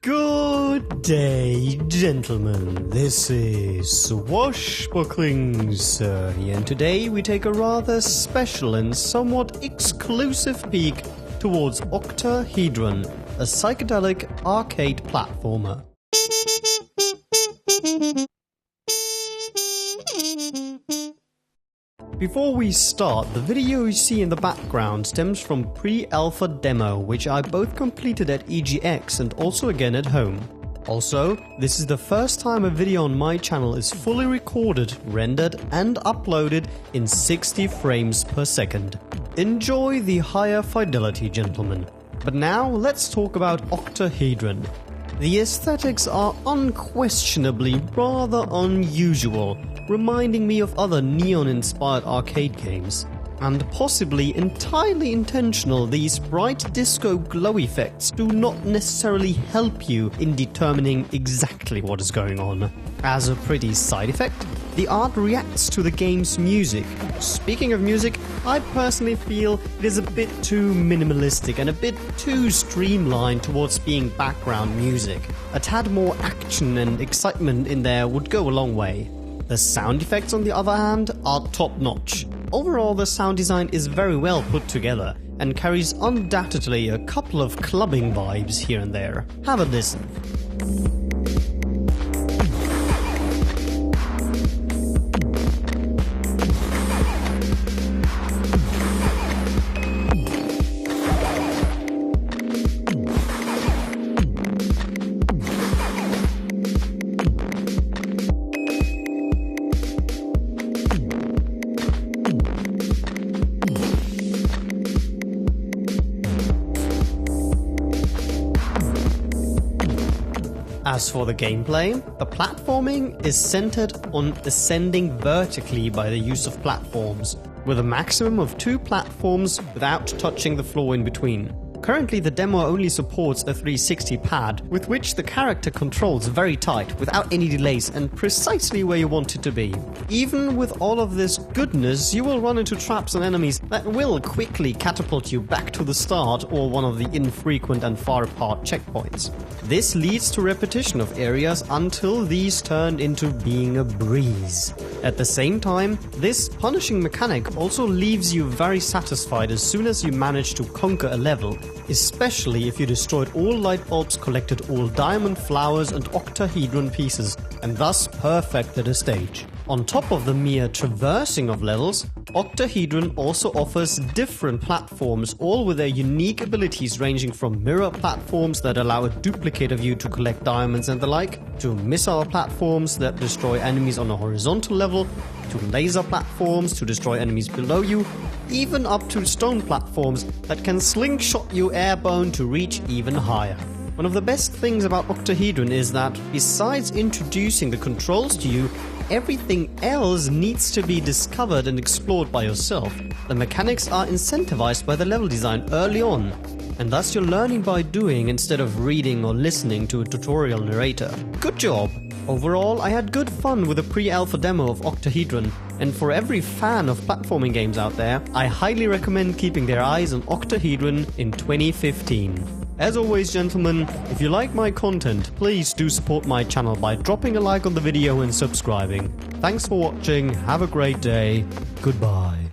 Good day, gentlemen. This is SwashbucklingSir here, and today we take a rather special and somewhat exclusive peek towards Octahedron, a psychedelic arcade platformer. Before we start, the video you see in the background stems from pre-alpha demo, which I both completed at EGX and also again at home. Also, this is the first time a video on my channel is fully recorded, rendered and uploaded in 60 frames per second. Enjoy the higher fidelity, gentlemen. But now let's talk about Octahedron. The aesthetics are unquestionably rather unusual, reminding me of other neon-inspired arcade games. And possibly entirely intentional, these bright disco glow effects do not necessarily help you in determining exactly what is going on. As a pretty side effect, the art reacts to the game's music. Speaking of music, I personally feel it is a bit too minimalistic and a bit too streamlined towards being background music. A tad more action and excitement in there would go a long way. The sound effects, on the other hand, are top-notch. Overall, the sound design is very well put together and carries undoubtedly a couple of clubbing vibes here and there. Have a listen. As for the gameplay, the platforming is centered on ascending vertically by the use of platforms, with a maximum of 2 platforms without touching the floor in between. Currently, the demo only supports a 360 pad, with which the character controls very tight, without any delays and precisely where you want it to be. Even with all of this goodness, you will run into traps and enemies that will quickly catapult you back to the start or one of the infrequent and far apart checkpoints. This leads to repetition of areas until these turn into being a breeze. At the same time, this punishing mechanic also leaves you very satisfied as soon as you manage to conquer a level, especially if you destroyed all light bulbs, collected all diamond flowers and octahedron pieces, and thus perfected a stage. On top of the mere traversing of levels, Octahedron also offers different platforms, all with their unique abilities ranging from mirror platforms that allow a duplicate of you to collect diamonds and the like, to missile platforms that destroy enemies on a horizontal level, to laser platforms to destroy enemies below you, even up to stone platforms that can slingshot you airborne to reach even higher. One of the best things about Octahedron is that, besides introducing the controls to you, everything else needs to be discovered and explored by yourself. The mechanics are incentivized by the level design early on, and thus you're learning by doing instead of reading or listening to a tutorial narrator. Good job! Overall, I had good fun with the pre-alpha demo of Octahedron, and for every fan of platforming games out there, I highly recommend keeping their eyes on Octahedron in 2015. As always, gentlemen, if you like my content, please do support my channel by dropping a like on the video and subscribing. Thanks for watching, have a great day, goodbye.